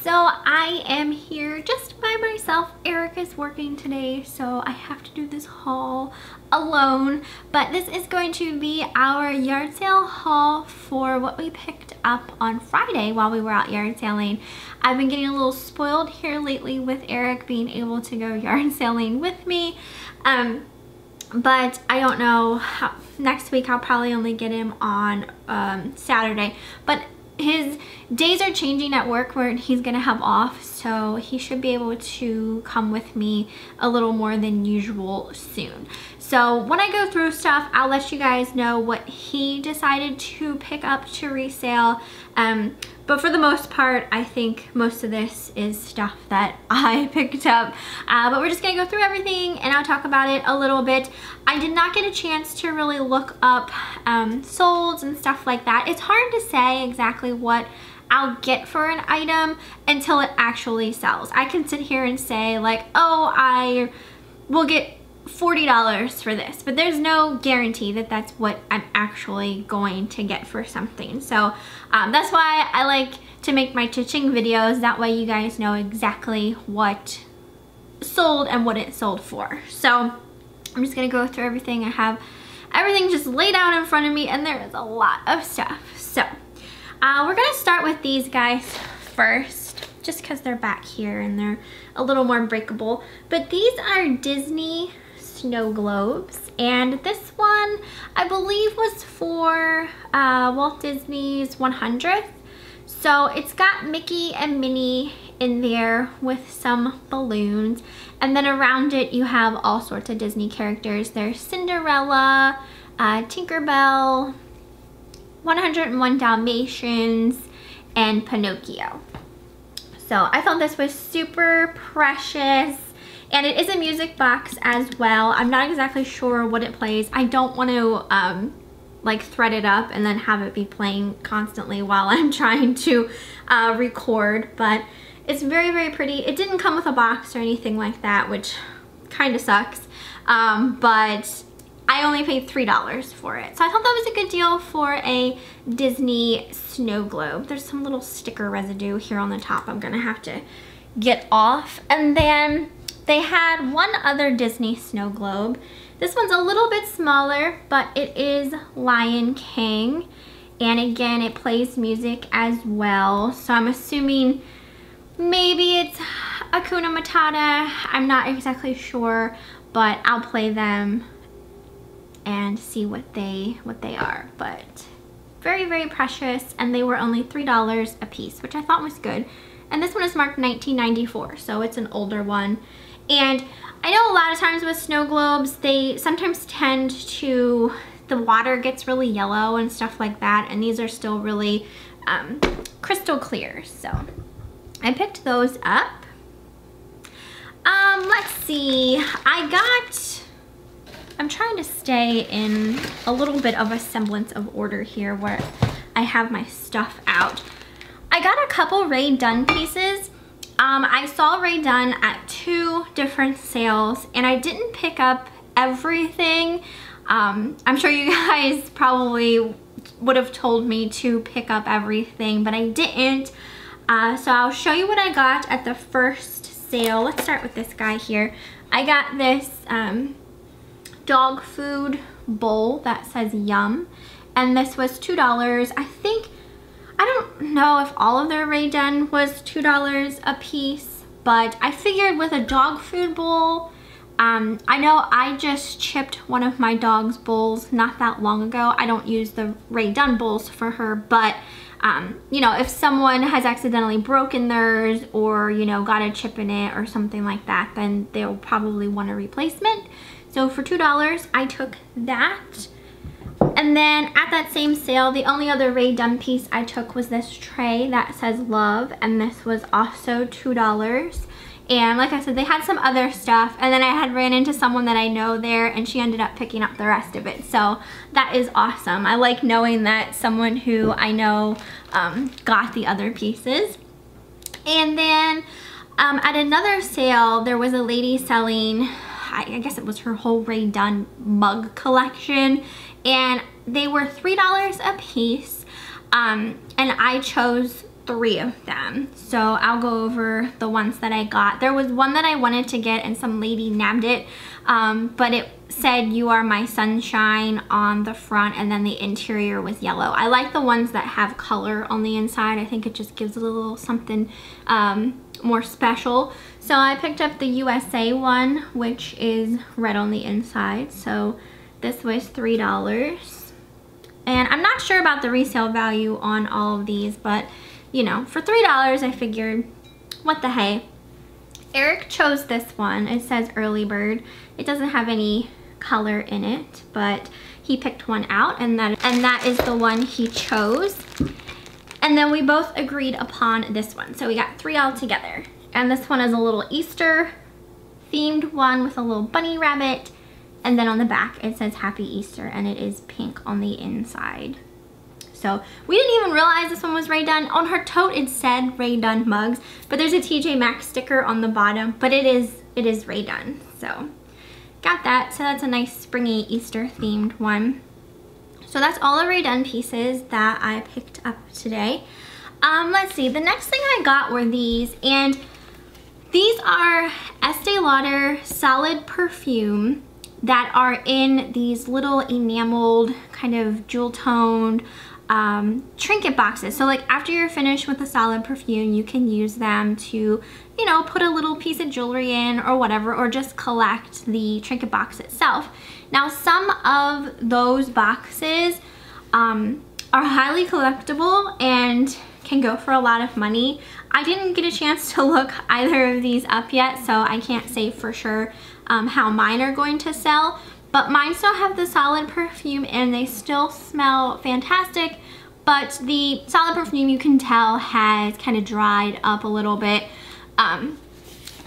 So I am here just by myself. Eric is working today, so I have to do this haul alone. But this is going to be our yard sale haul for what we picked up on Friday while we were out yard sailing. I've been getting a little spoiled here lately with Eric being able to go yard sailing with me. But I don't know how, next week I'll probably only get him on Saturday. But his days are changing at work where he's gonna have off, so he should be able to come with me a little more than usual soon. So when I go through stuff, I'll let you guys know what he decided to pick up to resale. But for the most part, I think most of this is stuff that I picked up. But we're just gonna go through everything and I'll talk about it a little bit. I did not get a chance to really look up solds and stuff like that. It's hard to say exactly what I'll get for an item until it actually sells. I can sit here and say like, oh, I will get $40 for this, but there's no guarantee that that's what I'm actually going to get for something. So that's why I like to make my cha-ching videos. That way you guys know exactly what sold and what it sold for. So I'm just gonna go through everything. I have everything just laid out in front of me and there is a lot of stuff. So we're gonna start with these guys first, just because they're back here and they're a little more breakable. But these are Disney snow globes, and this one I believe was for Walt Disney's 100th. So it's got Mickey and Minnie in there with some balloons, and then around it you have all sorts of Disney characters. There's Cinderella, Tinkerbell, 101 Dalmatians, and Pinocchio. So I thought this was super precious. And it is a music box as well. I'm not exactly sure what it plays. I don't want to like thread it up and then have it be playing constantly while I'm trying to record. But it's very, very pretty. It didn't come with a box or anything like that, which kind of sucks. But I only paid $3 for it. So I thought that was a good deal for a Disney snow globe. There's some little sticker residue here on the top I'm gonna have to get off. And then they had one other Disney snow globe. This one's a little bit smaller, but it is Lion King. And again, it plays music as well. So I'm assuming maybe it's Hakuna Matata. I'm not exactly sure, but I'll play them and see what they are. But very, very precious, and they were only $3 a piece, which I thought was good. And this one is marked 1994, so it's an older one. And I know a lot of times with snow globes, they sometimes tend to, the water gets really yellow and stuff like that, and these are still really crystal clear. So I picked those up. Let's see, I'm trying to stay in a little bit of a semblance of order here where I have my stuff out. I got a couple Rae Dunn pieces. I saw Rae Dunn at 2 different sales and I didn't pick up everything. I'm sure you guys probably would have told me to pick up everything, but I didn't. So I'll show you what I got at the first sale. Let's start with this guy here. I got this dog food bowl that says Yum, and this was $2. I don't know if all of their Rae Dunn was $2 a piece, but I figured with a dog food bowl, I know I just chipped one of my dog's bowls not that long ago. I don't use the Rae Dunn bowls for her, but you know, if someone has accidentally broken theirs or, you know, got a chip in it or something like that, then they'll probably want a replacement. So for $2, I took that. And then at that same sale, the only other Rae Dunn piece I took was this tray that says Love, and this was also $2. And like I said, they had some other stuff, and then I had ran into someone that I know there and she ended up picking up the rest of it. So that is awesome. I like knowing that someone who I know got the other pieces. And then at another sale, there was a lady selling, I guess it was her whole Rae Dunn mug collection, and they were $3 a piece, and I chose 3 of them. So I'll go over the ones that I got. There was one that I wanted to get and some lady nabbed it, but it said "You Are My Sunshine" on the front, and then the interior was yellow. I like the ones that have color on the inside. I think it just gives it a little something more special. So I picked up the USA one, which is red on the inside. So this was $3. And I'm not sure about the resale value on all of these, but you know, for $3 I figured, what the hey. Eric chose this one. It says Early Bird. It doesn't have any color in it, but he picked one out, and that is the one he chose. And then we both agreed upon this one. So we got 3 all together. And this one is a little Easter themed one with a little bunny rabbit. And then on the back it says Happy Easter, and it is pink on the inside. So we didn't even realize this one was Rae Dunn. On her tote it said Rae Dunn mugs, but there's a TJ Maxx sticker on the bottom, but it is Rae Dunn. So got that. So that's a nice springy Easter themed one. So that's all the Rae Dunn pieces that I picked up today. Let's see, the next thing I got were these, and these are Estee Lauder Solid Perfume that are in these little enameled kind of jewel toned trinket boxes. So like after you're finished with a solid perfume, you can use them to, you know, put a little piece of jewelry in or whatever, or just collect the trinket box itself. Now some of those boxes are highly collectible and can go for a lot of money. I didn't get a chance to look either of these up yet, so I can't say for sure how mine are going to sell, but mine still have the solid perfume and they still smell fantastic, but the solid perfume you can tell has kind of dried up a little bit.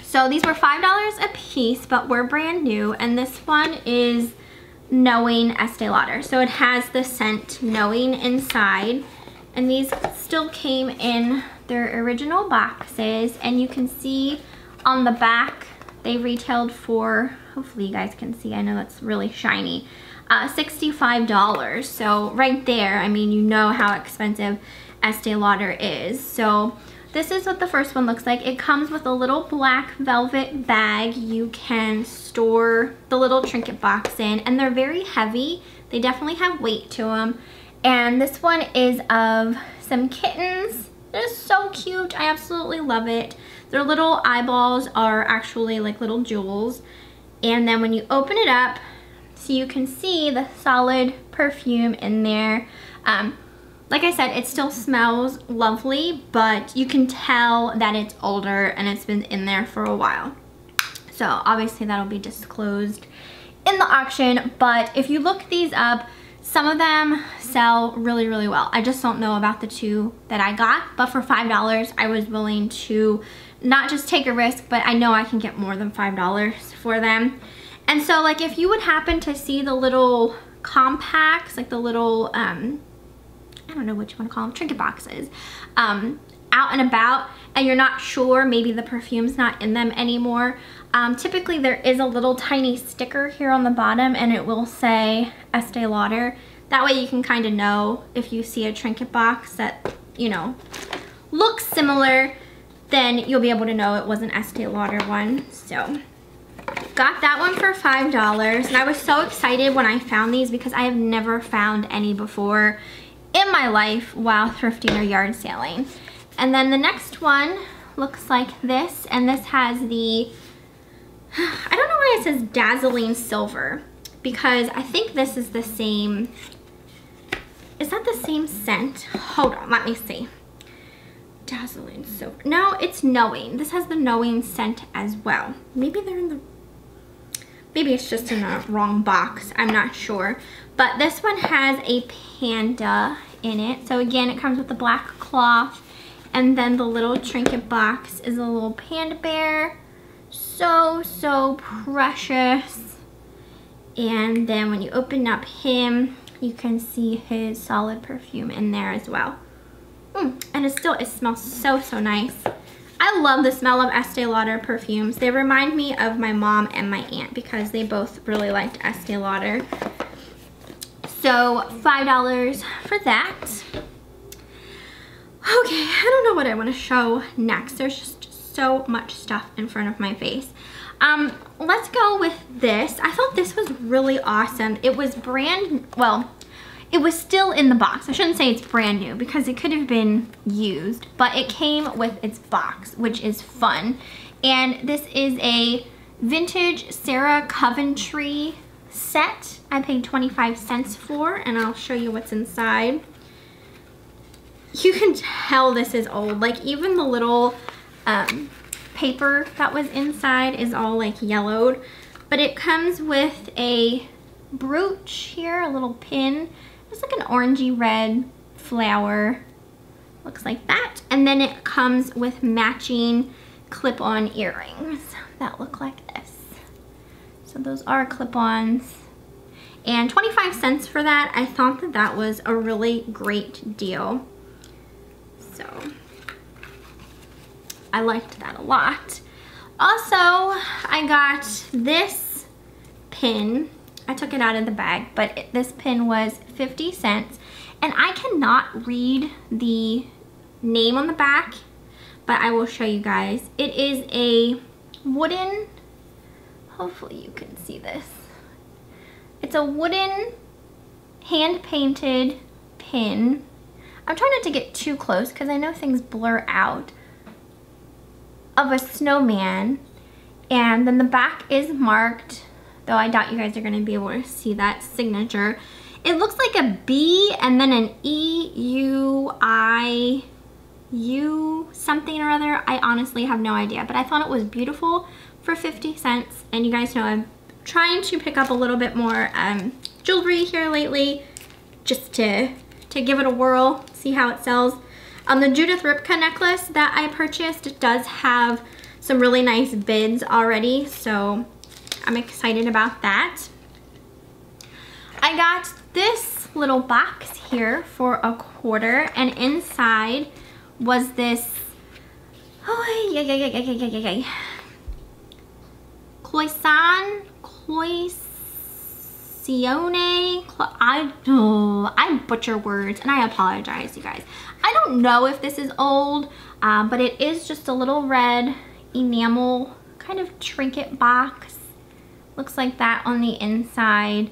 So these were $5 a piece, but were brand new, and this one is Knowing Estee Lauder. So it has the scent Knowing inside, and these still came in their original boxes, and you can see on the back they retailed for, hopefully you guys can see, I know that's really shiny, $65. So right there, I mean, you know how expensive Estee Lauder is. So this is what the first one looks like. It comes with a little black velvet bag you can store the little trinket box in, and they're very heavy. They definitely have weight to them. And this one is of some kittens. It is so cute. I absolutely love it. Their little eyeballs are actually like little jewels. And then when you open it up, so you can see the solid perfume in there. Like I said, it still smells lovely, but you can tell that it's older and it's been in there for a while. So obviously that'll be disclosed in the auction, but if you look these up, some of them sell really, really well. I just don't know about the 2 that I got, but for $5, I was willing to not just take a risk, but I know I can get more than $5 for them. And so like if you would happen to see the little compacts, like the little, I don't know what you want to call them, trinket boxes, out and about, and you're not sure, maybe the perfume's not in them anymore, typically there is a little tiny sticker here on the bottom, and it will say Estee Lauder. That way you can kind of know if you see a trinket box that, you know, looks similar, then you'll be able to know it was an Estee Lauder one. So got that one for $5, and I was so excited when I found these because I have never found any before in my life while thrifting or yard sailing. And then the next one looks like this, and this has the, I don't know why it says Dazzling Silver, because I think this is the same, is that the same scent? Hold on, let me see. Dazzling Silver, no, it's Knowing. This has the Knowing scent as well. Maybe they're in the, maybe it's just in the wrong box, I'm not sure. But this one has a panda in it. So again, it comes with the black cloth, and then the little trinket box is a little panda bear. So, so precious. And then when you open up him, you can see his solid perfume in there as well. And it smells so, so nice. I love the smell of Estee Lauder perfumes. They remind me of my mom and my aunt because they both really liked Estee Lauder. So $5 for that. Okay, I don't know what I want to show next. There's just so much stuff in front of my face. Let's go with this. I thought this was really awesome. It was well, it was still in the box. I shouldn't say it's brand new because it could have been used, but it came with its box, which is fun. And this is a vintage Sarah Coventry set. I paid 25 cents for, and I'll show you what's inside. You can tell this is old. Like even the little paper that was inside is all like yellowed, but it comes with a brooch here, a little pin. It's like an orangey red flower. Looks like that. And then it comes with matching clip-on earrings that look like this. So those are clip-ons. And 25 cents for that. I thought that that was a really great deal. So I liked that a lot. Also, I got this pin. I took it out of the bag, but this pin was 50 cents. And I cannot read the name on the back, but I will show you guys. It is a wooden, hopefully you can see this. It's a wooden hand-painted pin. I'm trying not to get too close because I know things blur out, of a snowman. And then the back is marked, though I doubt you guys are going to be able to see that signature. It looks like a B and then an E-U-I-U something or other. I honestly have no idea, but I thought it was beautiful for 50 cents. And you guys know I'm trying to pick up a little bit more jewelry here lately, just to give it a whirl, see how it sells. The Judith Ripken necklace that I purchased does have some really nice bids already, so I'm excited about that. I got this little box here for $1, and inside was this, I butcher words and I apologize, you guys. I don't know if this is old, but it is just a little red enamel kind of trinket box. Looks like that on the inside,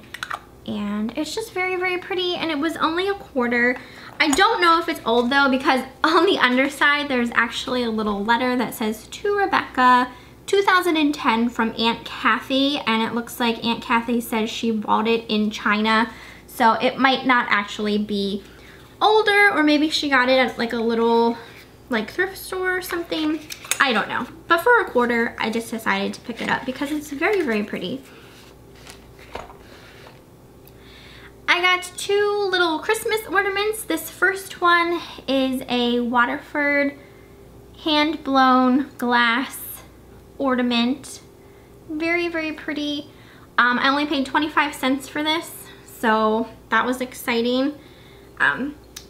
and it's just very, very pretty, and it was only $1. I don't know if it's old though, because on the underside there's actually a little letter that says, "To Rebecca, 2010 from Aunt Kathy," and it looks like Aunt Kathy says she bought it in China, so it might not actually be older, or maybe she got it at like a little like thrift store or something. I don't know, but for $1 I just decided to pick it up because it's very, very pretty. I got two little Christmas ornaments. This first one is a Waterford hand-blown glass ornament. Very, very pretty. I only paid 25 cents for this, so that was exciting.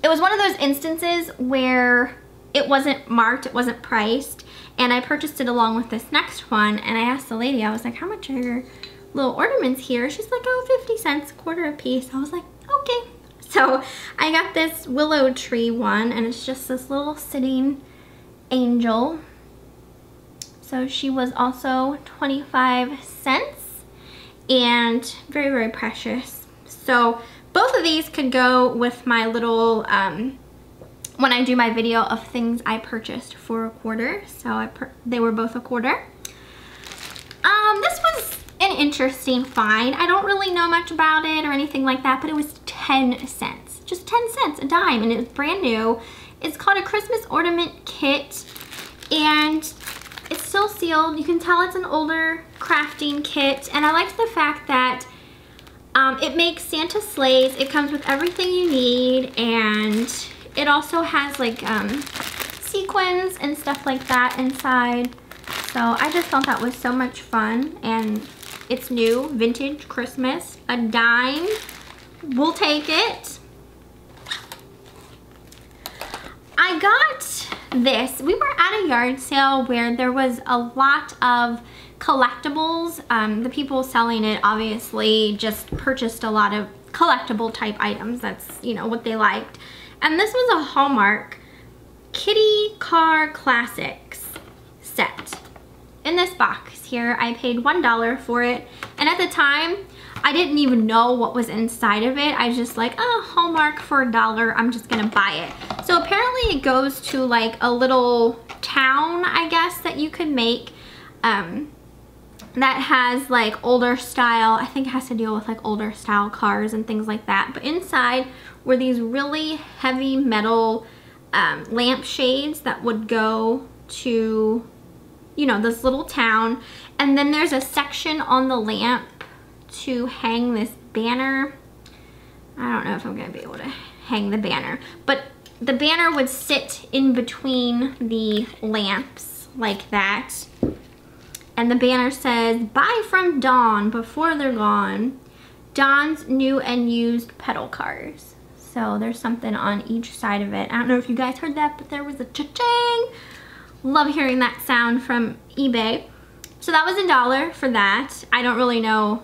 It was one of those instances where it wasn't marked, it wasn't priced, and I purchased it along with this next one, and I asked the lady, I was like, how much are your little ornaments here? She's like, oh, 50 cents, $1 a piece. I was like, okay. So I got this willow tree one, and it's just this little sitting angel. So she was also 25 cents, and very, very precious. So both of these could go with my little, when I do my video of things I purchased for $1. So they were both $1. This was an interesting find. I don't really know much about it or anything like that, but it was 10 cents. Just 10 cents, a dime, and it was brand new. It's called a Christmas Ornament Kit, and it's still sealed. You can tell it's an older crafting kit, and I liked the fact that it makes Santa sleighs. It comes with everything you need, and it also has like sequins and stuff like that inside. So I just thought that was so much fun, and it's new, vintage Christmas, a dime. We'll take it. I got this. We were at a yard sale where there was a lot of collectibles. The people selling it obviously just purchased a lot of collectible type items. That's, you know, what they liked. And this was a Hallmark Kitty Car Classics set. In this box here, I paid $1 for it. And at the time, I didn't even know what was inside of it. I was just like, oh, Hallmark for $1, I'm just gonna buy it. So apparently it goes to like a little town, I guess, that you could make that has like older style, I think it has to deal with like older style cars and things like that. But inside were these really heavy metal lamp shades that would go to, you know, this little town. And then there's a section on the lamp to hang this banner. I don't know if I'm gonna be able to hang the banner, but the banner would sit in between the lamps like that. And the banner says, buy from Dawn before they're gone. Dawn's new and used pedal cars. So there's something on each side of it. I don't know if you guys heard that, but there was a cha-ching. Love hearing that sound from eBay. So that was $1 for that. I don't really know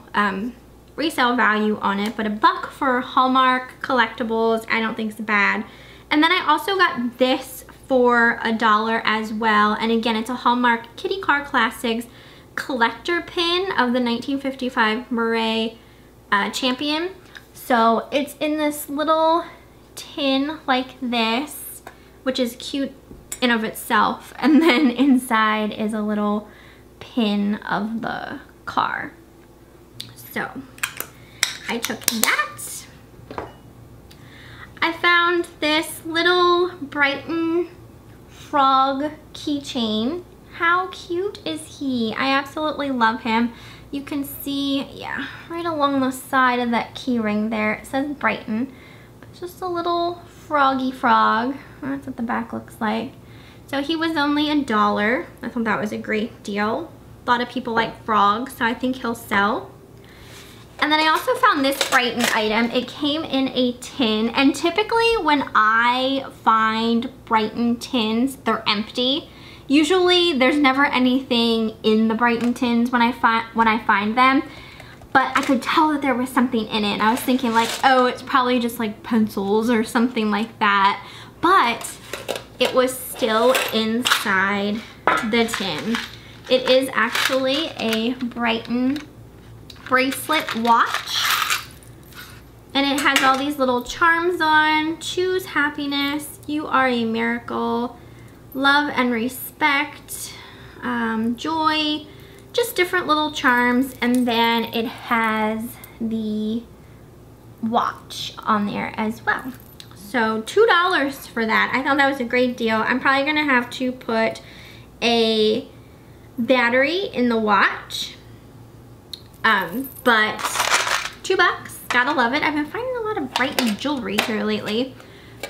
resale value on it, but $1 for Hallmark collectibles, I don't think is bad. And then I also got this for $1 as well. And again, it's a Hallmark Kitty Car Classics collector pin of the 1955 Murray Champion. So it's in this little tin like this, which is cute in of itself. And then inside is a little pin of the car. So I took that. I found this little Brighton frog keychain. How cute is he? I absolutely love him. You can see, yeah, right along the side of that key ring there, it says Brighton. It's just a little froggy frog. That's what the back looks like. So he was only $1. I thought that was a great deal. A lot of people like frogs, so I think he'll sell. And then I also found this Brighton item. It came in a tin, and typically when I find Brighton tins, they're empty. Usually there's never anything in the Brighton tins when I find them, but I could tell that there was something in it. And I was thinking like, oh, it's probably just like pencils or something like that, but it was still inside the tin. It is actually a Brighton bracelet watch, and it has all these little charms on. Choose happiness, you are a miracle, love and respect, joy, just different little charms. And then it has the watch on there as well. So $2 for that. I thought that was a great deal. I'm probably gonna have to put a battery in the watch. But $2, gotta love it. I've been finding a lot of Brighton jewelry here lately.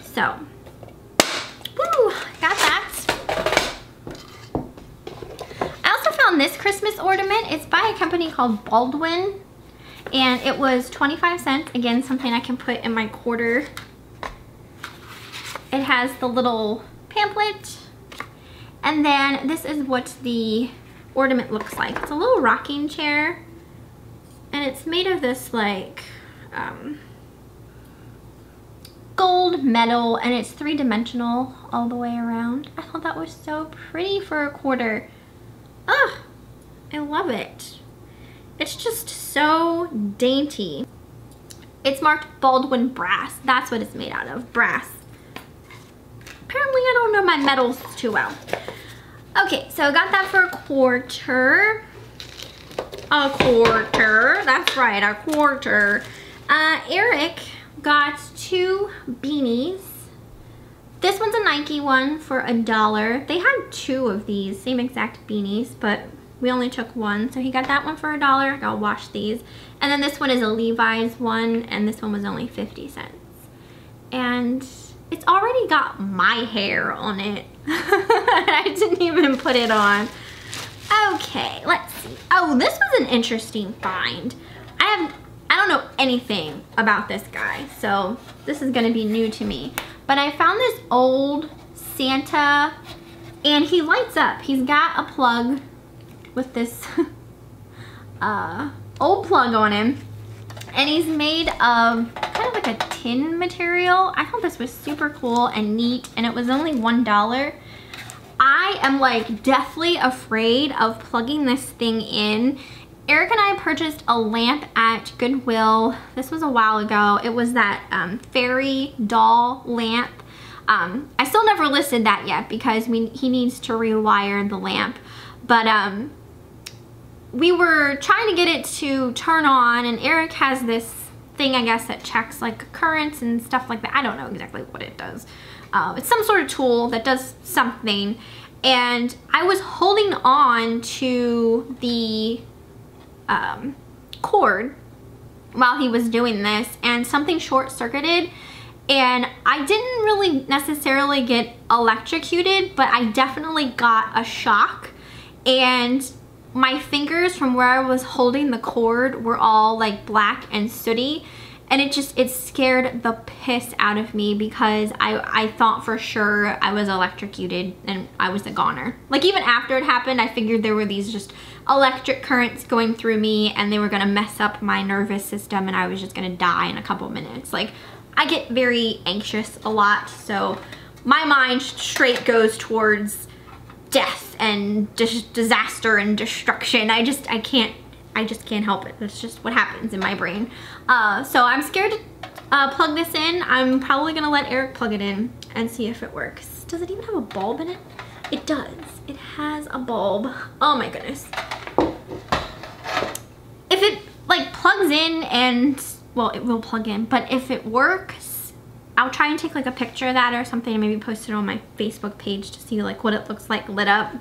So, woo, got that. I also found this Christmas ornament. It's by a company called Baldwin, and it was 25 cents. Again, something I can put in my quarter. It has the little pamphlet, and then this is what the ornament looks like. It's a little rocking chair. And it's made of this like gold metal, and it's 3-dimensional all the way around. I thought that was so pretty for $1. Ah, I love it. It's just so dainty. It's marked Baldwin brass. That's what it's made out of, brass. Apparently I don't know my metals too well. Okay, so I got that for $1. A quarter, that's right, a quarter. Eric got 2 beanies. This one's a Nike one for $1. They had 2 of these, same exact beanies, but we only took 1. So he got that one for $1. I gotta wash these. And then this one is a Levi's one, and this one was only 50 cents. And it's already got my hair on it. I didn't even put it on. Okay, let's see. Oh, this was an interesting find. I don't know anything about this guy, so this is gonna be new to me. But I found this old Santa, and he lights up. He's got a plug with this old plug on him, and he's made of kind of like like a tin material. I thought this was super cool and neat, and it was only $1. I am like deathly afraid of plugging this thing in. Eric and I purchased a lamp at Goodwill. This was a while ago. It was that fairy doll lamp. I still never listed that yet because he needs to rewire the lamp. But we were trying to get it to turn on, and Eric has this thing, I guess, that checks like currents and stuff like that. I don't know exactly what it does. It's some sort of tool that does something. And I was holding on to the cord while he was doing this, and something short-circuited, and I didn't really necessarily get electrocuted, but I definitely got a shock, and my fingers from where I was holding the cord were all like black and sooty, and it scared the piss out of me because I thought for sure I was electrocuted and I was a goner. Like, even after it happened, I figured there were these just electric currents going through me and they were gonna mess up my nervous system and I was just gonna die in a couple minutes. Like, I get very anxious a lot, so my mind straight goes towards death and disaster and destruction. I just can't help it. That's just what happens in my brain. So I'm scared to plug this in. I'm probably gonna let Eric plug it in and see if it works. Does it even have a bulb in it? It does. It has a bulb. Oh my goodness. If it like plugs in and, well, it will plug in, but if it works, I'll try and take like a picture of that or something and maybe post it on my Facebook page to see like what it looks like lit up.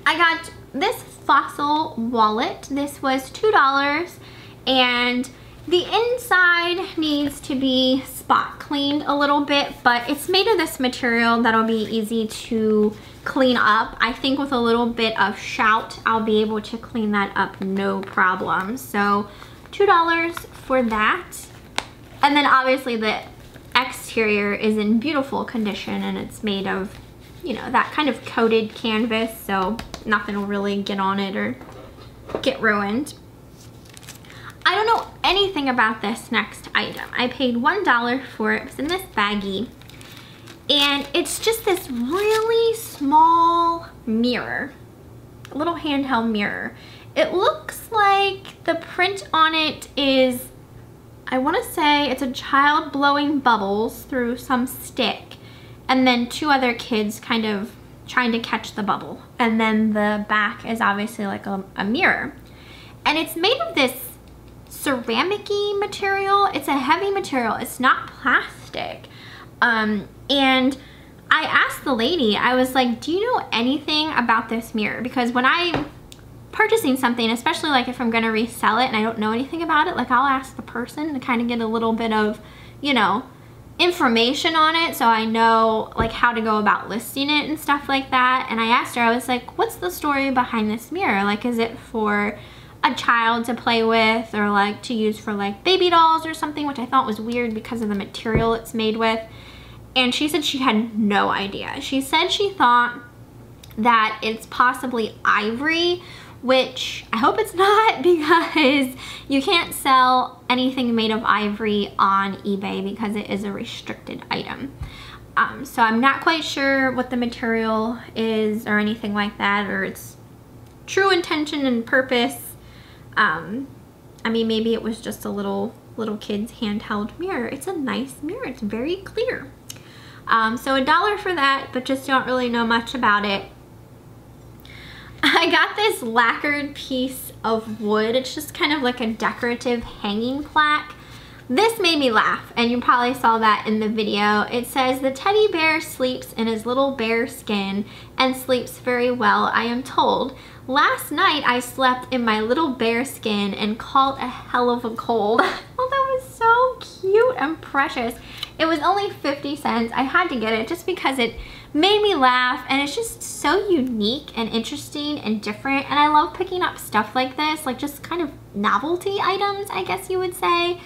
I got this Fossil wallet. This was $2, and the inside needs to be spot cleaned a little bit, but it's made of this material that'll be easy to clean up. I think with a little bit of shout, I'll be able to clean that up no problem. So $2 for that. And then obviously the exterior is in beautiful condition, and it's made of, you know, that kind of coated canvas, so nothing will really get on it or get ruined. I don't know anything about this next item. I paid $1 for it. It was in this baggie, and it's just this really small mirror, a little handheld mirror. It looks like the print on it is, I want to say it's a child blowing bubbles through some stick, and then two other kids kind of trying to catch the bubble. And then the back is obviously like a mirror. And it's made of this ceramic-y material. It's a heavy material. It's not plastic. And I asked the lady, I was like, do you know anything about this mirror? Because when I'm purchasing something, especially like if I'm gonna resell it and I don't know anything about it, like I'll ask the person to kind of get a little bit of, you know, information on it, so I know like how to go about listing it and stuff like that. And I asked her, I was like, what's the story behind this mirror? Like, is it for a child to play with, or like to use for like baby dolls or something, which I thought was weird because of the material it's made with. And she said she had no idea. She said she thought that it's possibly ivory, which I hope it's not, because you can't sell anything made of ivory on eBay because it is a restricted item. So I'm not quite sure what the material is or anything like that, or its true intention and purpose. I mean, maybe it was just a little kid's handheld mirror. It's a nice mirror. It's very clear. So $1 for that, but just don't really know much about it. I got this lacquered piece of wood. It's just kind of like a decorative hanging plaque. This made me laugh, and you probably saw that in the video. It says, the teddy bear sleeps in his little bear skin and sleeps very well, I am told. Last night I slept in my little bear skin and caught a hell of a cold. Well, that was so cute and precious. It was only 50 cents. I had to get it just because it made me laugh, and it's just so unique and interesting and different. And I love picking up stuff like this, like just kind of novelty items, I guess you would say.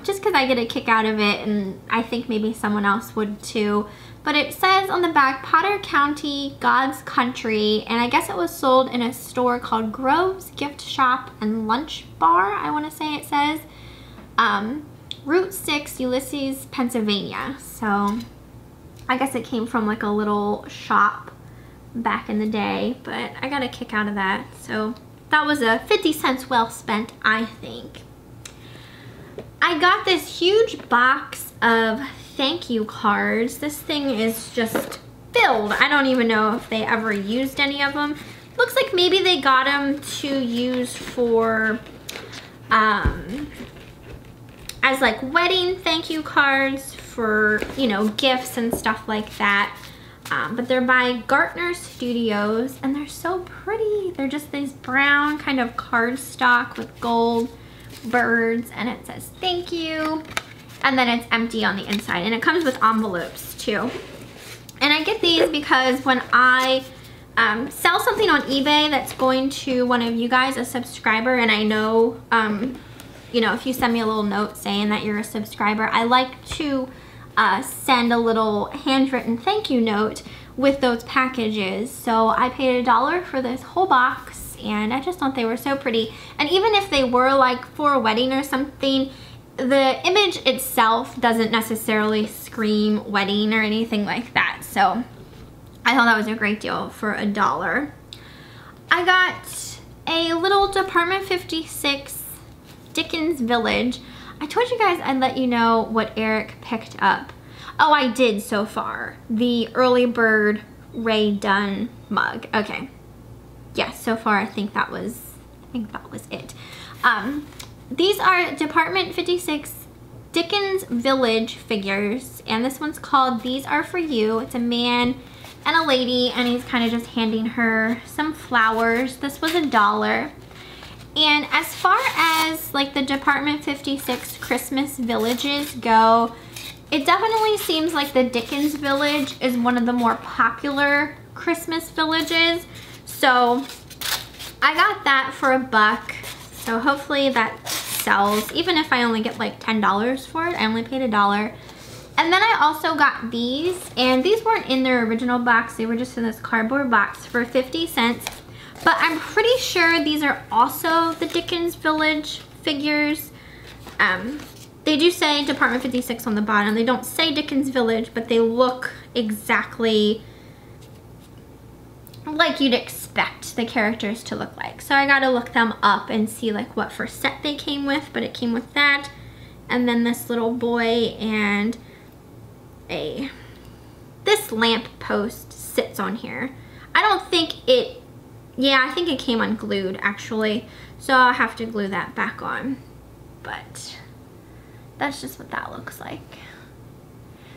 Just because I get a kick out of it, and I think maybe someone else would too. But it says on the back, Potter County, God's Country, and I guess it was sold in a store called Grove's Gift Shop and Lunch Bar, I want to say it says. Route 6, Ulysses, Pennsylvania. So I guess it came from like a little shop back in the day, but I got a kick out of that. So that was a 50 cents well spent, I think. I got this huge box of thank you cards. This thing is just filled. I don't even know if they ever used any of them. Looks like maybe they got them to use for as like wedding thank you cards for, you know, gifts and stuff like that. But they're by Gartner Studios and they're so pretty. They're just these brown kind of cardstock with gold birds, and it says thank you, and then it's empty on the inside, and it comes with envelopes too. And I get these because when I sell something on eBay that's going to one of you guys, a subscriber, and I know you know, if you send me a little note saying that you're a subscriber, I like to send a little handwritten thank you note with those packages. So I paid $1 for this whole box, and I just thought they were so pretty. And even if they were like for a wedding or something, the image itself doesn't necessarily scream wedding or anything like that. So I thought that was a great deal for $1. I got a little Department 56 Dickens Village. I told you guys I'd let you know what Eric picked up. Oh, I did so far. The Early Bird Ray Dunn mug. Okay. Yes, so far I think that was it. These are Department 56 Dickens Village figures, and this one's called These Are For You. It's a man and a lady, and he's kind of just handing her some flowers. This was $1. And as far as like the Department 56 Christmas villages go, it definitely seems like the Dickens Village is one of the more popular Christmas villages. So I got that for $1. So hopefully that sells, even if I only get like $10 for it. I only paid $1. And then I also got these, and these weren't in their original box. They were just in this cardboard box for 50 cents. But I'm pretty sure these are also the Dickens Village figures. They do say Department 56 on the bottom. They don't say Dickens Village, but they look exactly like you'd expect the characters to look like. So I gotta look them up and see like what for set they came with, but it came with that. And then this little boy and this lamp post sits on here. I don't think it, yeah, I think it came unglued actually. So I'll have to glue that back on. But that's just what that looks like.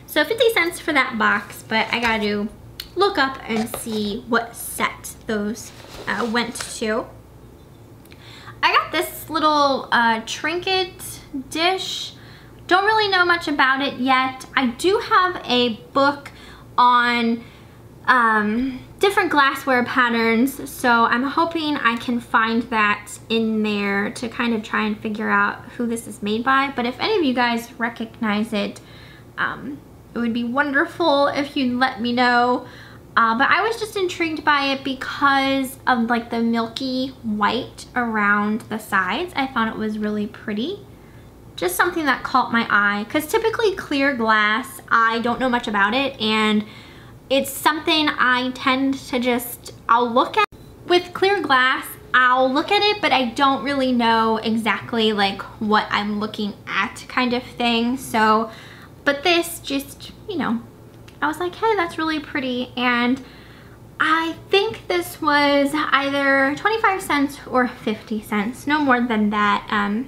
So 50 cents for that box, but I gotta do look up and see what set those went to. I got this little trinket dish. Don't really know much about it yet. I do have a book on different glassware patterns, so I'm hoping I can find that in there to kind of try and figure out who this is made by. But if any of you guys recognize it, it would be wonderful if you'd let me know. But I was just intrigued by it because of like the milky white around the sides. I thought it was really pretty. Just something that caught my eye, because typically clear glass, I don't know much about it, and it's something I tend to just, I'll look at. With clear glass, I'll look at it, but I don't really know exactly like what I'm looking at kind of thing. So, but this just, you know, I was like, hey, that's really pretty. And I think this was either 25 cents or 50 cents, no more than that.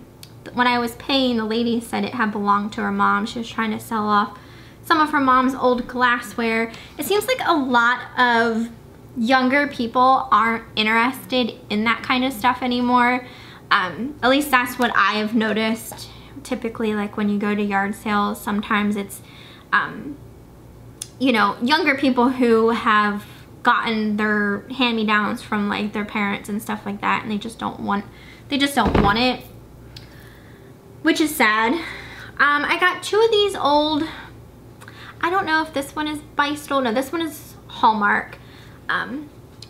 When I was paying, the lady said it had belonged to her mom. She was trying to sell off some of her mom's old glassware. It seems like a lot of younger people aren't interested in that kind of stuff anymore. At least that's what I have noticed. Typically, like when you go to yard sales, sometimes it's, you know, younger people who have gotten their hand-me-downs from like their parents and stuff like that, and they just don't want it, which is sad. I got two of these old, I don't know if this one is Bystol, no, this one is Hallmark,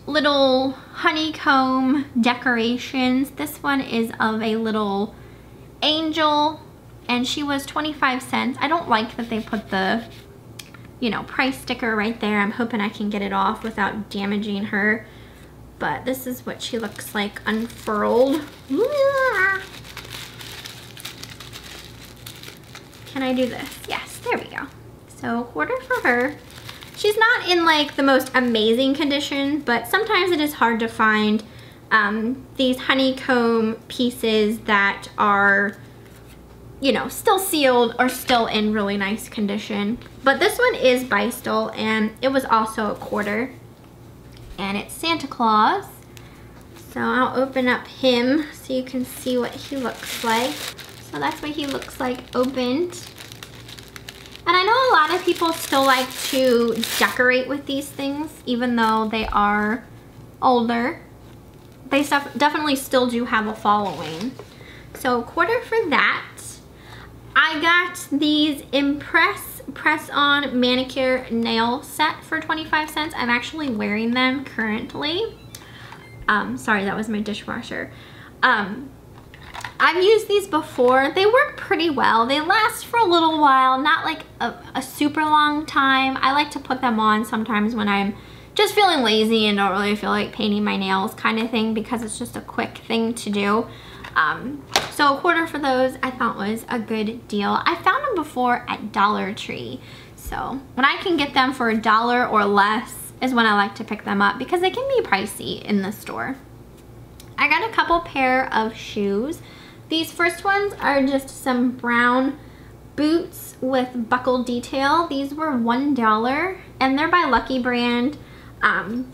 little honeycomb decorations. This one is of a little angel and she was 25 cents. I don't like that they put the, you know, price sticker right there. I'm hoping I can get it off without damaging her. But this is what she looks like unfurled. Can I do this? Yes, there we go. So quarter for her. She's not in like the most amazing condition, but sometimes it is hard to find these honeycomb pieces that are, you know, still sealed or still in really nice condition. But this one is Bristol, and it was also a quarter. And it's Santa Claus. So I'll open up him so you can see what he looks like. So that's what he looks like opened. And I know a lot of people still like to decorate with these things, even though they are older. They definitely still do have a following. So quarter for that. I got these Impress press-on manicure nail set for 25 cents. I'm actually wearing them currently. Sorry, that was my dishwasher. I've used these before. They work pretty well. They last for a little while, not like a super long time. I like to put them on sometimes when I'm just feeling lazy and don't really feel like painting my nails kind of thing, because it's just a quick thing to do. So a quarter for those I thought was a good deal. I found them before at Dollar Tree. So when I can get them for $1 or less is when I like to pick them up, because they can be pricey in the store. I got a couple pair of shoes. These first ones are just some brown boots with buckle detail. These were $1 and they're by Lucky Brand.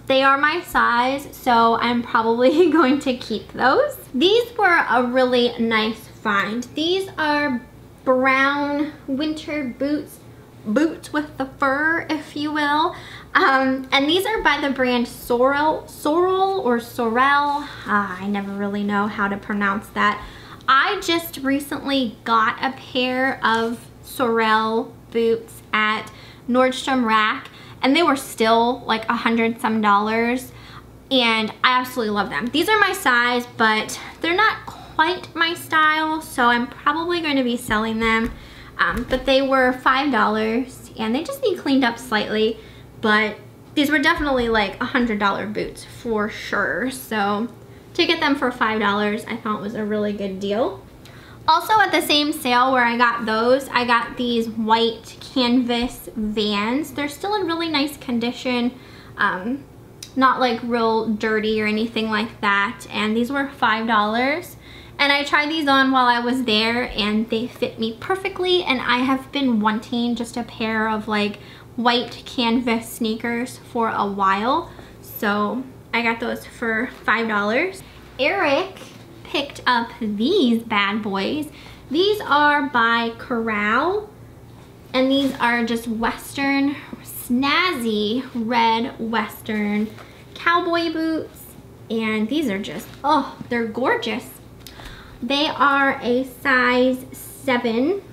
They are my size, so I'm probably going to keep those. These were a really nice find. These are brown winter boots with the fur, if you will. And these are by the brand Sorel. I never really know how to pronounce that. I just recently got a pair of Sorel boots at Nordstrom Rack, and they were still like $100 some, and I absolutely love them. These are my size, but they're not quite my style, so I'm probably going to be selling them. But they were $5, and they just need cleaned up slightly, but these were definitely like $100 boots for sure. So to get them for $5, I thought was a really good deal. Also at the same sale where I got those, I got these white canvas Vans. They're still in really nice condition, not like real dirty or anything like that. And these were $5. And I tried these on while I was there, and they fit me perfectly. And I have been wanting just a pair of like white canvas sneakers for a while. So I got those for $5. Eric picked up these bad boys. These are by Corral, and these are just Western, snazzy red Western cowboy boots, and these are just, oh, they're gorgeous. They are a size 7,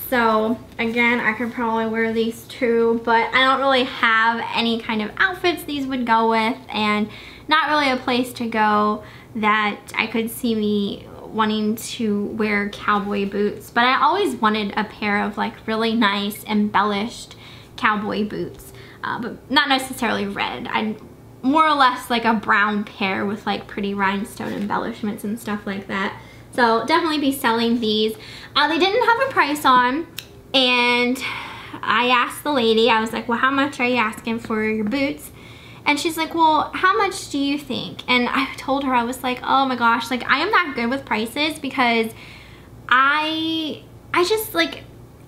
so again, I could probably wear these too, but I don't really have any kind of outfits these would go with, and not really a place to go that I could see me wanting to wear cowboy boots. But I always wanted a pair of like really nice embellished cowboy boots, but not necessarily red. I'd more or less like a brown pair with like pretty rhinestone embellishments and stuff like that. So definitely be selling these. They didn't have a price on, and I asked the lady, I was like, well, how much are you asking for your boots? And she's like, well, how much do you think? And I told her, I was like, oh my gosh, like I am not good with prices, because I just like,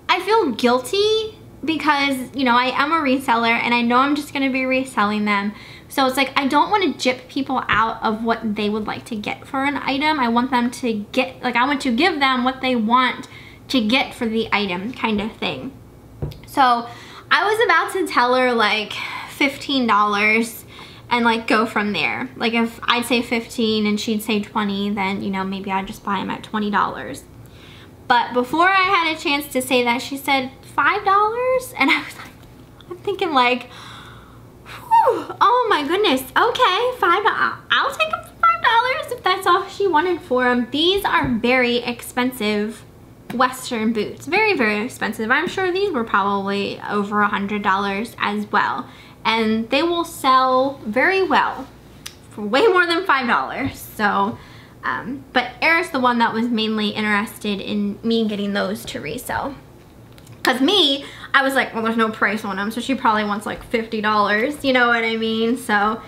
I feel guilty because, you know, I am a reseller and I know I'm just gonna be reselling them. So it's like, I don't want to gyp people out of what they would like to get for an item. I want them to get, like, I want to give them what they want to get for the item kind of thing. So I was about to tell her like $15 and like go from there. Like if I'd say 15 and she'd say 20, then, you know, maybe I'd just buy them at $20. But before I had a chance to say that, she said $5, and I was like, I'm thinking like, oh my goodness, okay, $5, I'll take them for $5 if that's all she wanted for them. These are very expensive Western boots. Very, very expensive. I'm sure these were probably over $100 as well. And they will sell very well for way more than $5. So, but Eric's the one that was mainly interested in me getting those to resell. Cause me, I was like, well, there's no price on them, so she probably wants like $50, you know what I mean? So,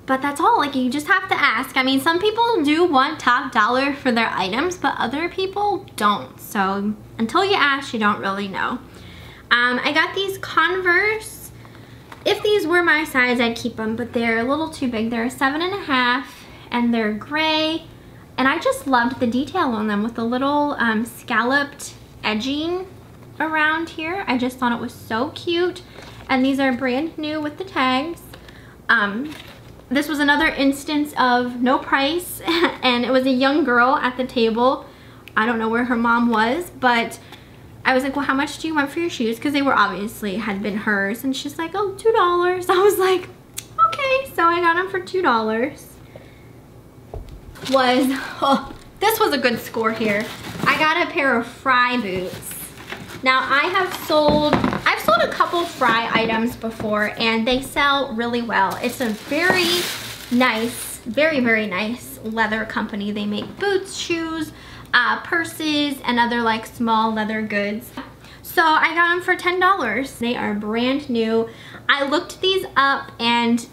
but that's all, like you just have to ask. I mean, some people do want top dollar for their items, but other people don't. So until you ask, you don't really know. I got these Converse. If these were my size, I'd keep them, but they're a little too big. They're a 7.5 and they're gray. And I just loved the detail on them with the little scalloped edging around here. I just thought it was so cute. And these are brand new with the tags. This was another instance of no price, and it was a young girl at the table. I don't know where her mom was, but I was like, well, how much do you want for your shoes? Because they were obviously had been hers. And she's like, oh, $2. I was like, okay. So I got them for $2. This was a good score here. I got a pair of Fry boots. Now I've sold a couple Fry items before, and they sell really well. It's a very nice, very, very nice leather company. They make boots, shoes, purses, and other like small leather goods. So I got them for $10. They are brand new. I looked these up, and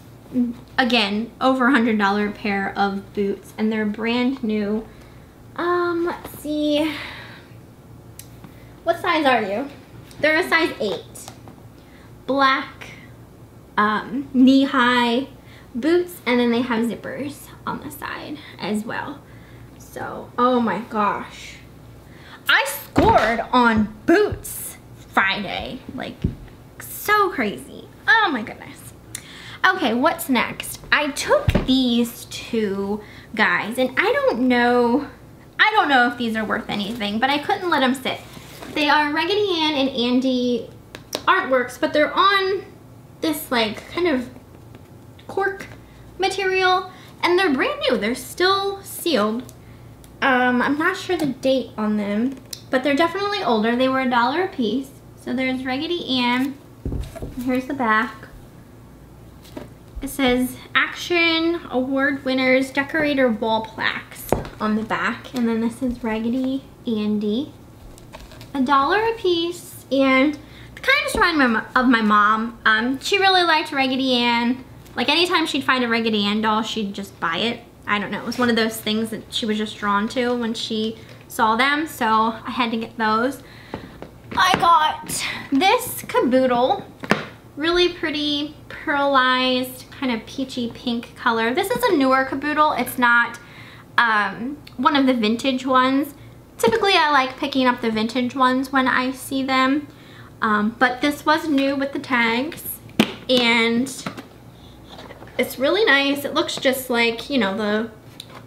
again, over $100 pair of boots, and they're brand new. Let's see. What size are you? They're a size 8. Black, knee-high boots, and then they have zippers on the side as well. So, oh my gosh. I scored on boots Friday. Like, so crazy. Oh my goodness. Okay, what's next? I took these two guys, and I don't know if these are worth anything, but I couldn't let them sit. They are Raggedy Ann and Andy artworks, but they're on this like kind of cork material, and they're brand new. They're still sealed. I'm not sure the date on them, but they're definitely older. They were $1 a piece. So there's Raggedy Ann. Here's the back. It says Action Award Winners Decorator Wall Plaques on the back, and then this is Raggedy Andy. $1 a piece, and it kind of just reminded me of my mom. She really liked Raggedy Ann. Like anytime she'd find a Raggedy Ann doll, she'd just buy it. I don't know, it was one of those things that she was just drawn to when she saw them, so I had to get those. I got this caboodle, really pretty pearlized, kind of peachy pink color. This is a newer caboodle. It's not one of the vintage ones. Typically, I like picking up the vintage ones when I see them, but this was new with the tags, and it's really nice. It looks just like, you know, the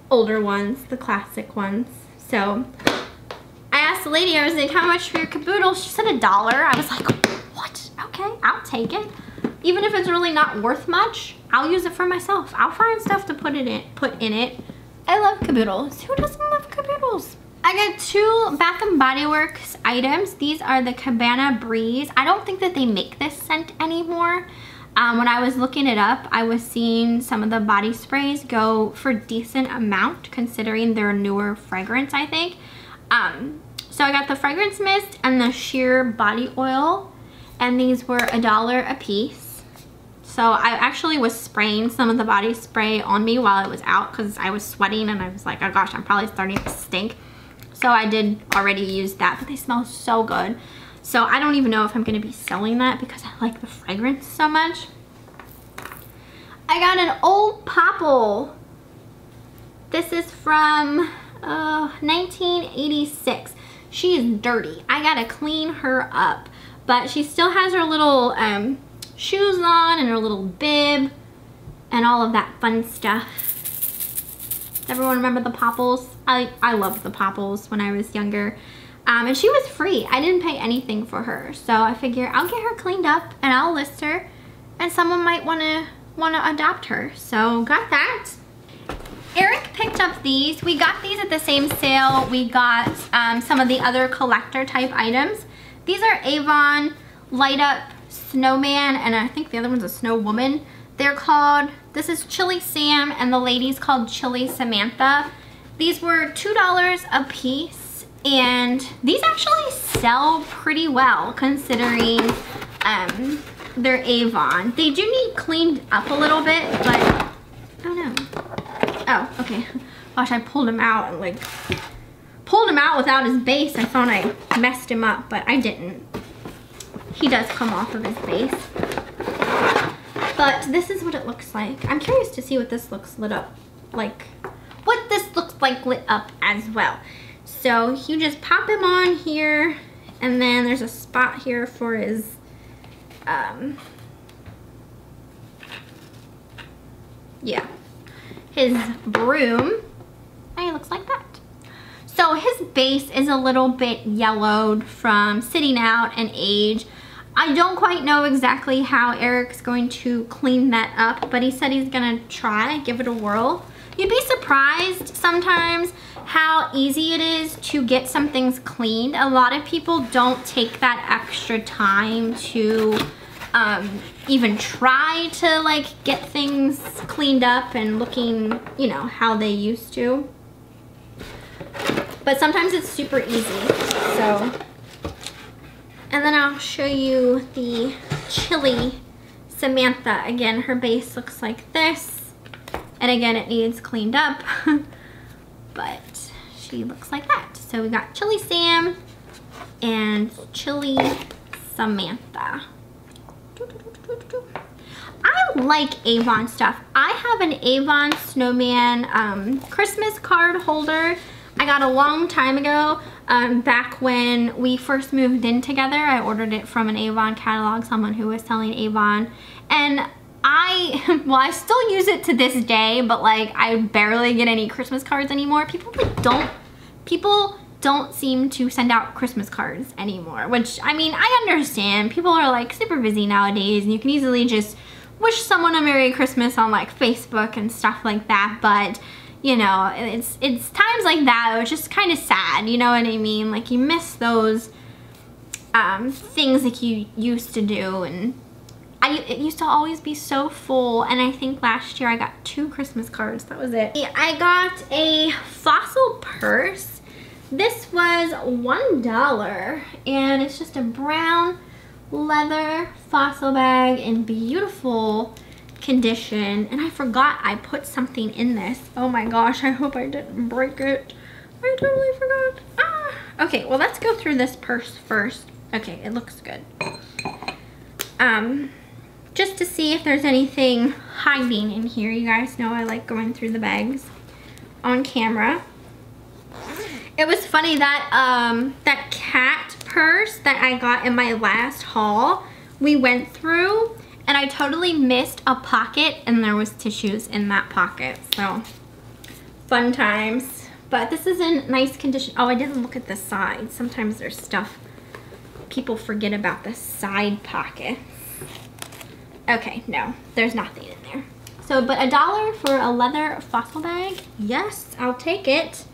older ones, the classic ones. So I asked the lady, I was like, how much for your caboodle? She said $1. I was like, what? Okay, I'll take it. Even if it's really not worth much, I'll use it for myself. I'll find stuff to put in it. I love caboodles. Who doesn't love caboodles? I got 2 Bath & Body Works items. These are the Cabana Breeze. I don't think that they make this scent anymore. When I was looking it up, I was seeing some of the body sprays go for a decent amount considering they're a newer fragrance, I think. So I got the fragrance mist and the sheer body oil, and these were $1 a piece. So I actually was spraying some of the body spray on me while it was out because I was sweating, and I was like, oh gosh, I'm probably starting to stink. So I did already use that, but they smell so good. So I don't even know if I'm going to be selling that because I like the fragrance so much. I got an old Popple. This is from 1986. She is dirty. I got to clean her up. But she still has her little shoes on and her little bib and all of that fun stuff. Everyone remember the Popples? I loved the Popples when I was younger. And she was free. I didn't pay anything for her. So I figure I'll get her cleaned up and I'll list her, and someone might want to adopt her. So got that. Eric picked up these. We got these at the same sale. We got some of the other collector type items. These are Avon Light Up Snowman, and I think the other one's a Snow Woman. They're called, this is Chili Sam, and the lady's called Chili Samantha. These were $2 a piece, and these actually sell pretty well considering they're Avon. They do need cleaned up a little bit, but oh no. Oh, okay. Gosh, I pulled him out and like pulled him out without his base. I thought I messed him up, but I didn't. He does come off of his base. But this is what it looks like. I'm curious to see what this looks lit up like. What this looks like lit up as well. So you just pop him on here, and then there's a spot here for his yeah, his broom, and he looks like that. So his base is a little bit yellowed from sitting out and age. I don't quite know exactly how Eric's going to clean that up, but he said he's gonna try, give it a whirl. You'd be surprised sometimes how easy it is to get some things cleaned. A lot of people don't take that extra time to even try to like get things cleaned up and looking, you know, how they used to. But sometimes it's super easy, so. And then I'll show you the Chili Samantha. Again, her base looks like this. And again, it needs cleaned up, but she looks like that. So we got Chili Sam and Chili Samantha. I like Avon stuff. I have an Avon Snowman Christmas card holder. I got a long time ago, back when we first moved in together. I ordered it from an Avon catalog, someone who was selling Avon. And I still use it to this day, but like I barely get any Christmas cards anymore. People don't seem to send out Christmas cards anymore, which, I mean, I understand. People are like super busy nowadays, and you can easily just wish someone a Merry Christmas on like Facebook and stuff like that, but you know, it's times like that, it's just kind of sad, you know what I mean? Like you miss those things like you used to do, and it used to always be so full. And I think last year I got 2 Christmas cards, that was it. I got a Fossil purse. This was $1, and it's just a brown leather Fossil bag in beautiful condition. And I forgot I put something in this. Oh my gosh, I hope I didn't break it. I totally forgot. Ah. Okay, well, let's go through this purse first. Okay, it looks good. Just to see if there's anything hiding in here. You guys know I like going through the bags on camera. It was funny that that cat purse that I got in my last haul, we went through, and I totally missed a pocket, and there was tissues in that pocket. So fun times. But this is in nice condition. Oh, I didn't look at the side. Sometimes there's stuff people forget about, the side pockets. Okay, no, there's nothing in there. So, but $1 for a leather Fossil bag, yes, I'll take it.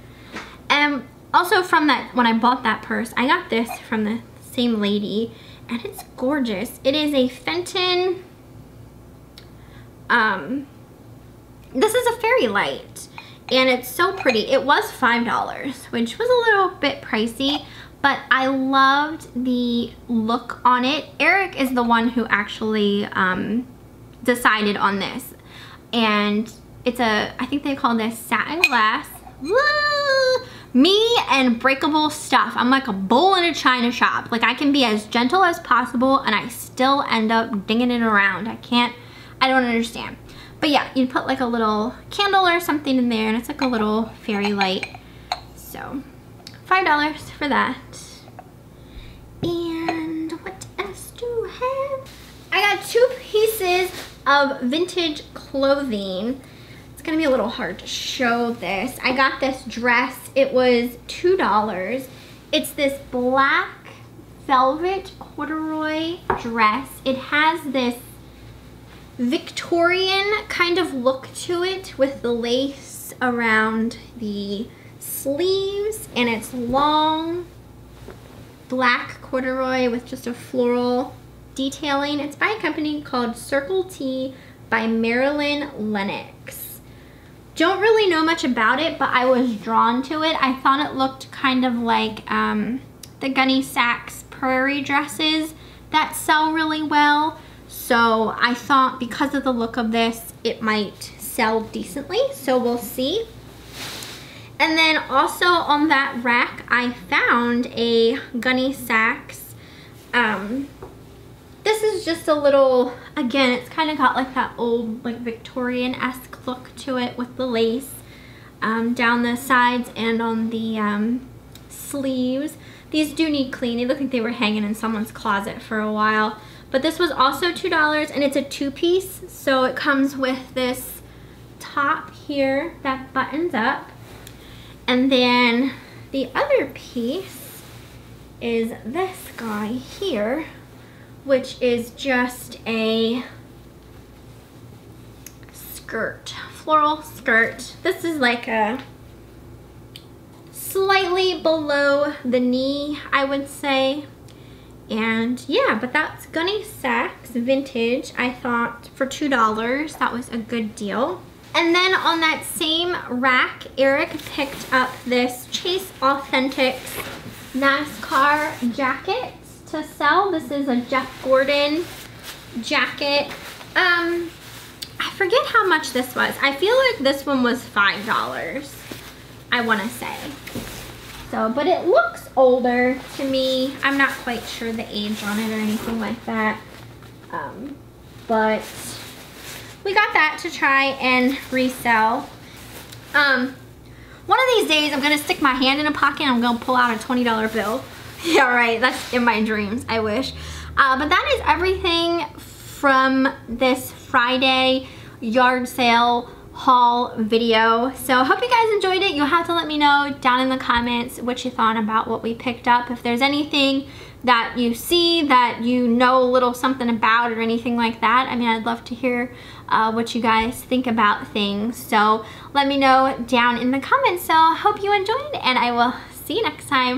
Also from that, when I bought that purse, I got this from the same lady, and it's gorgeous. It is a Fenton, this is a fairy light, and it's so pretty. It was $5, which was a little bit pricey, but I loved the look on it. Eric is the one who actually decided on this, and it's a, I think they call this satin glass. Woo! Me and breakable stuff. I'm like a bull in a china shop. Like I can be as gentle as possible, and I still end up dinging it around. I don't understand. But yeah, you'd put like a little candle or something in there, and it's like a little fairy light. So $5 for that. And what else do I have? I got 2 pieces of vintage clothing. It's gonna be a little hard to show this. I got this dress. It was $2. It's this black velvet corduroy dress. It has this Victorian kind of look to it with the lace lace around the sleeves, and it's long black corduroy with just a floral detailing. It's by a company called Circle T by Marilyn Lennox. Don't really know much about it, but I was drawn to it. I thought it looked kind of like the Gunny Sacks prairie dresses that sell really well. So I thought because of the look of this, it might sell decently. So we'll see. And then also on that rack, I found a Gunny Sacks. This is just a little, again, it's kind of got like that old like Victorian-esque look to it with the lace down the sides and on the sleeves. These do need cleaning. They look like they were hanging in someone's closet for a while. But this was also $2, and it's a two-piece. So it comes with this top here that buttons up. And then the other piece is this guy here, which is just a skirt, floral skirt. This is like a slightly below the knee, I would say. And yeah, but that's Gunny Sacks vintage. I thought for $2 that was a good deal. And then on that same rack, Eric picked up this Chase Authentics NASCAR jacket to sell. This is a Jeff Gordon jacket. I forget how much this was. I feel like this one was $5, I want to say. So, but it looks older to me. I'm not quite sure the age on it or anything like that. But we got that to try and resell. One of these days, I'm gonna stick my hand in a pocket and I'm gonna pull out a $20 bill. Yeah, right, that's in my dreams, I wish. But that is everything from this Friday yard sale haul video. So I hope you guys enjoyed it. You'll have to let me know down in the comments what you thought about what we picked up. If there's anything that you see that you know a little something about or anything like that, I mean, I'd love to hear what you guys think about things. So let me know down in the comments. So I hope you enjoyed, and I will see you next time.